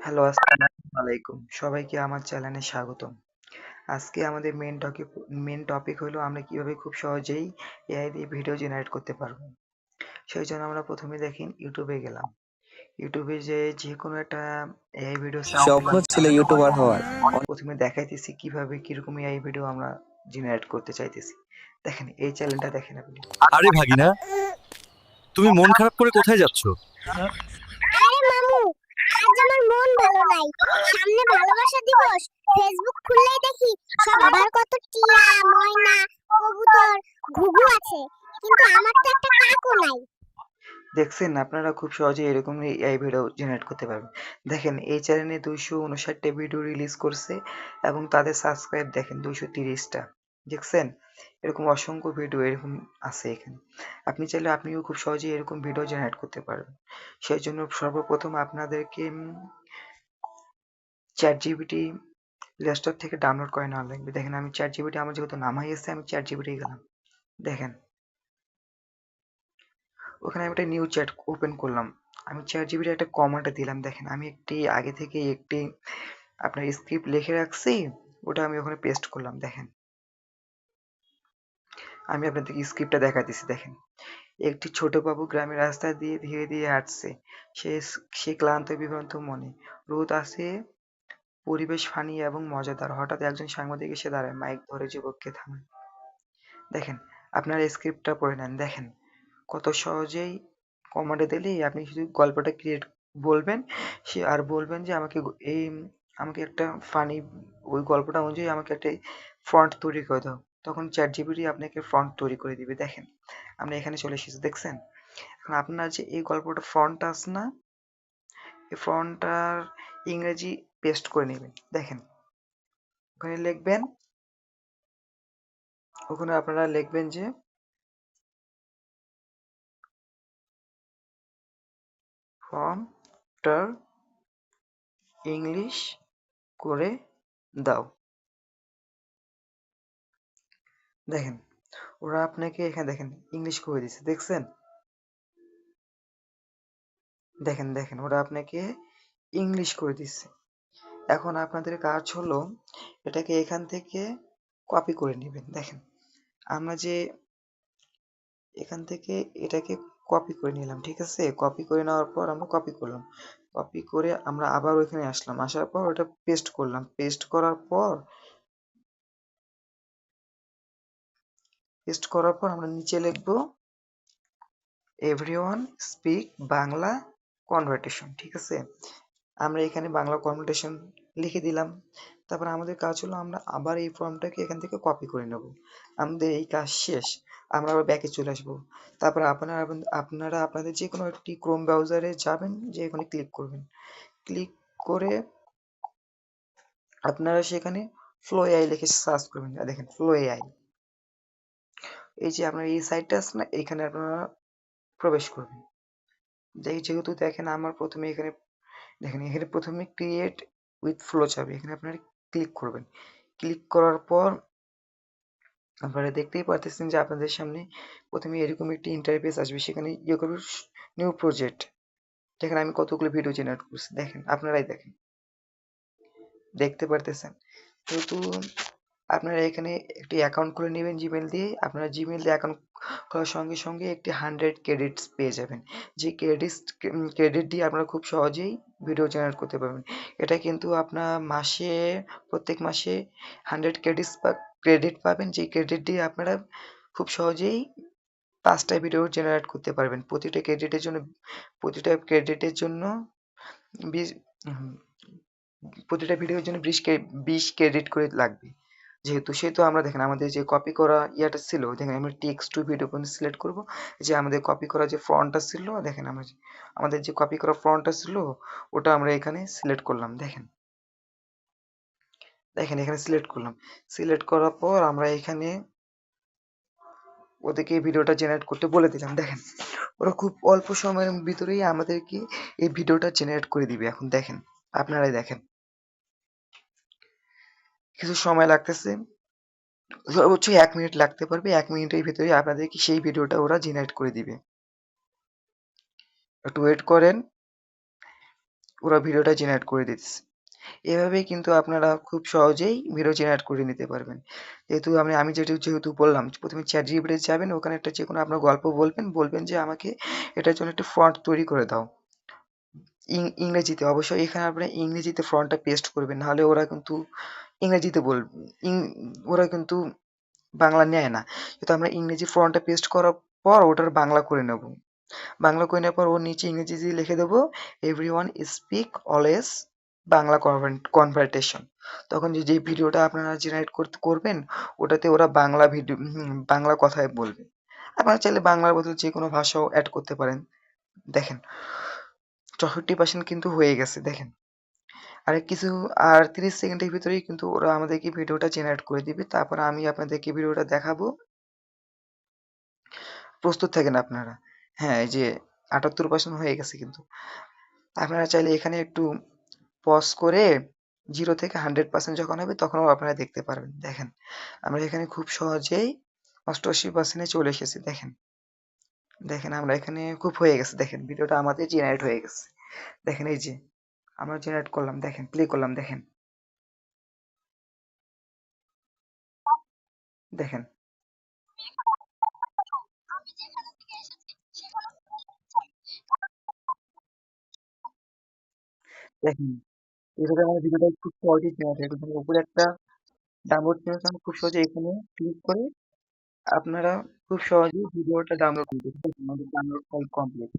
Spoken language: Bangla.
হ্যালো, আসসালামু আলাইকুম। সবাইকে আমার চ্যানেলে স্বাগতম। আজকে আমাদের মেইন টপিক হলো আমরা কিভাবে খুব সহজেই এআই দিয়ে ভিডিও জেনারেট করতে পারবো। সেই জন্য আমরা প্রথমে দেখেন ইউটিউবে গেলাম। ইউটিউবে যেকোনো একটা এআই ভিডিও সার্চ স্বপ্ন দিলাম। ছিল ইউটিউবার হওয়ার। প্রথমে দেখাইতেছি কিভাবে কিরকম এআই ভিডিও আমরা জেনারেট করতে চাইতেছি। দেখেন এই চ্যানেলটা দেখেন আপনি। আরে ভাগিনা, তুমি মন খারাপ করে কোথায় যাচ্ছ? আরে মামু, আজ আমার মন ভালো নাই। সামনে ভালোবাসা দিবস। ফেসবুক খুললেই দেখি সবার কত টিয়া, ময়না, কবুতর, ঘুঘু আছে। কিন্তু আমার তো একটা কাকও নাই। দেখছেন আপনারা খুব সহজেই এরকম এআই ভিডিও জেনারেট করতে পারবেন। দেখেন এই চ্যানেলে 259টা ভিডিও রিলিজ করছে এবং তাদের সাবস্ক্রাইব দেখেন 230টা। দেখছেন? এরকম অসংখ্য ভিডিও এরকম আছে এখানে। আপনি চাইলে আপনিও খুব সহজেই এরকম ভিডিও জেনারেট করতে পারবেন। সেই জন্য সর্বপ্রথম আপনাদেরকে ChatGPT প্লে স্টোর থেকে ডাউনলোড করে নেওয়া লাগবে। দেখেন আমি ChatGPT আমার যেহেতু নামাই আছে আমি ChatGPT গেলাম। দেখেন ওখানে আমি একটা নিউ চ্যাট ওপেন করলাম। আমি ChatGPT একটা কমান্ড দিলাম। দেখেন আমি আগে থেকে একটি আপনার স্ক্রিপ্ট লিখে রাখছি, ওটা আমি ওখানে পেস্ট করলাম। দেখেন আমি আপনাদেরকে স্ক্রিপ্টটা দেখাইতেছি। দেখেন একটি ছোট বাবু গ্রামের রাস্তা দিয়ে ধীরে ধীরে হাঁটছে। সে ক্লান্ত বিভ্রান্ত মনে। রোদ আছে, পরিবেশ ফানি এবং মজাদার। হঠাৎ একজন সাংবাদিক এসে দাঁড়ায়, মাইক ধরে যুবককে থামায়। দেখেন আপনারা স্ক্রিপ্টটা পড়ে নেন। দেখেন কত সহজেই কমান্ডে দিলেই আপনি শুধু গল্পটা ক্রিয়েট বলবেন, সে আর বলবেন যে আমাকে একটা ফানি ওই গল্পটা অনুযায়ী আমাকে একটা ফন্ট তৈরি করে দাও। তখন ChatGPT আপনাকে ফন্ট তৈরি করে দিবে। দেখেন আমরা এখানে চলে এসেছি, দেখছেন? এখন আপনার যে এই গল্পটা ফন্ট আছে না, এই ফন্টটার ইংরেজি পেস্ট করে নেবেন। দেখেন ওখানে লিখবেন, ওখানে আপনারা লিখবেন যে ফন্টটার ইংলিশ করে দাও। দেখেন ওরা আপনাকে এখানে দেখেন ইংলিশ করে দিচ্ছে, দেখছেন? দেখেন ওরা আপনাকে ইংলিশ করে দিচ্ছে। এখন আপনাদের কাজ হলো এটাকে এখান থেকে কপি করে নেবেন। দেখেন আমরা যে এখান থেকে এটাকে কপি করে নিলাম, ঠিক আছে? কপি করে নেওয়ার পর আমরা কপি করলাম, কপি করে আমরা আবার ওইখানে আসলাম, আসার পর ওটা পেস্ট করলাম, পেস্ট করার পর আমরা নিচে লিখবো এভরিওয়ান স্পিক বাংলা কনভারসেশন, ঠিক আছে? আমরা এখানে বাংলা কনভারসেশন লিখে দিলাম। তারপর আমাদের কাজ হলো আমরা আবার এই ফর্মটাকে এখান থেকে কপি করে নেব। আমাদের এই কাজ শেষ। আমরা আবার ব্যাকে চলে আসবো। তারপর আপনারা আপনাদের যে কোনো একটি ক্রোম ব্রাউজারে যাবেন, যে এখানে ক্লিক করবেন। ক্লিক করে আপনারা সেখানে ফ্লো এআই লিখে সার্চ করবেন। দেখেন ফ্লো এআই, এই যে আপনার এই সাইটটা আছে না, এখানে আপনারা প্রবেশ করবেন। যেহেতু দেখেন আমার প্রথমে এখানে দেখেন এখানে প্রথমে ক্রিয়েট উইথ ফ্লো চাবে, এখানে আপনারা ক্লিক করবেন। ক্লিক করার পর আপনারা দেখতেই পারতেছেন যে আপনাদের সামনে প্রথমে এরকম একটি ইন্টারফেস আসবে, সেখানে ইয়ে করবে নিউ প্রজেক্ট, যেখানে আমি কতগুলো ভিডিও জেনারেট করছি। দেখেন আপনারাই দেখেন, দেখতে পারতেছেন। যেহেতু আপনারা এখানে একটি অ্যাকাউন্ট খুলে নেবেন জিমেল দিয়ে। আপনারা জিমেল দিয়ে অ্যাকাউন্ট খোলার সঙ্গে সঙ্গে একটি 100 ক্রেডিটস পেয়ে যাবেন। যে ক্রেডিট দিয়ে আপনারা খুব সহজেই ভিডিও জেনারেট করতে পারবেন। এটা কিন্তু আপনার প্রত্যেক মাসে 100 ক্রেডিট পাবেন। যে ক্রেডিট দিয়ে আপনারা খুব সহজেই 5টা ভিডিও জেনারেট করতে পারবেন। প্রতিটা ক্রেডিটের জন্য 20 হুম, প্রতিটা ভিডিওর জন্য 20 ক্রেডিট করে লাগবে। সেহেতু আমরা দেখেন আমাদের যে কপি করা ইয়াটা ছিল, দেখেন আমরা টেক্সট টু ভিডিও পর্যন্ত সিলেক্ট করব। যে আমাদের কপি করা যে ফন্টটা ছিল, দেখেন আমাদের যে কপি করা ফন্টটা ছিল ওটা আমরা এখানে সিলেক্ট করলাম। দেখেন এখানে সিলেক্ট করলাম। সিলেক্ট করার পর আমরা এখানে ওদেরকে এই ভিডিওটা জেনারেট করতে বলে দিলাম। দেখেন ওরা খুব অল্প সময়ের ভিতরেই আমাদেরকে এই ভিডিওটা জেনারেট করে দিবে। এখন দেখেন আপনারাই দেখেন, কিছু সময় লাগতেছে, সর্বোচ্চ 1 মিনিট লাগতে পারবে। 1 মিনিটের ভেতরেই আপনাদেরকে সেই ভিডিওটা ওরা জেনারেট করে দিবে। একটু ওয়েট করেন। ওরা ভিডিওটা জেনারেট করে দিতেছে। এভাবেই কিন্তু আপনারা খুব সহজেই ভিডিও জেনারেট করে নিতে পারবেন। যেহেতু আমি যেহেতু বললাম, ১ম এ ChatGPT তে যাবেন, ওখানে একটা যেকোনো আপনার গল্প বলবেন, বলবেন যে আমাকে এটার জন্য একটা ফন্ট তৈরি করে দাও। ইংরেজিতে অবশ্যই এখানে আপনার ইংরেজিতে ফন্টটা পেস্ট করবেন। নাহলে ওরা কিন্তু ইংরেজিতে বল ইং ওরা কিন্তু বাংলা নেয় না। কিন্তু আমরা ইংরেজি ফন্টটা পেস্ট করার পর ওটার বাংলা করে নেব। বাংলা করে নেওয়ার পর ওর নিচে ইংরেজি লিখে দেবো, everyone speak always Bangla conversation. তখন যে যেই ভিডিওটা আপনারা জেনারেট করবেন, ওটাতে ওরা বাংলা কথায় বলবে। আপনারা চাইলে বাংলার বদলে যে কোনো ভাষাও অ্যাড করতে পারেন। দেখেন ৬৪% কিন্তু হয়ে গেছে দেখেন। আর ৩০ সেকেন্ডের ভিতরেই কিন্তু ওরা আমাদেরকে ভিডিওটা জেনারেট করে দিবে। তারপর আমি আপনাদেরকে ভিডিওটা দেখাবো। প্রস্তুত থাকেন আপনারা। হ্যাঁ, এই যে ৭৮% হয়ে গেছে কিন্তু। আপনারা চাইলে এখানে একটু পজ করে 0 থেকে 100% যখন হবে তখনও আপনারা দেখতে পারবেন। দেখেন, আমরা এখানে খুব সহজেই ৮৮% এ চলে এসেছি। দেখেন, দেখেন আমরা এখানে খুব হয়ে গেছে। দেখেন ভিডিওটা আমাদের জেনারেট হয়ে গেছে। দেখেন এই যে আমরা জেনারেট করলাম, দেখেন প্লে করলাম, দেখেন, দেখেন, দেখেন। এভাবে আমার ভিডিওটা খুব সহজেই জেনারেট হয়ে গেছে। উপরে একটা ডাউনলোড চিহ্ন আছে, আমি খুব সহজেই এখানে ক্লিক করে আপনারা খুব সহজেই ভিডিওটা ডাউনলোড করে নিতে পারবেন। আমাদের ডাউনলোড ফাইল কমপ্লিট।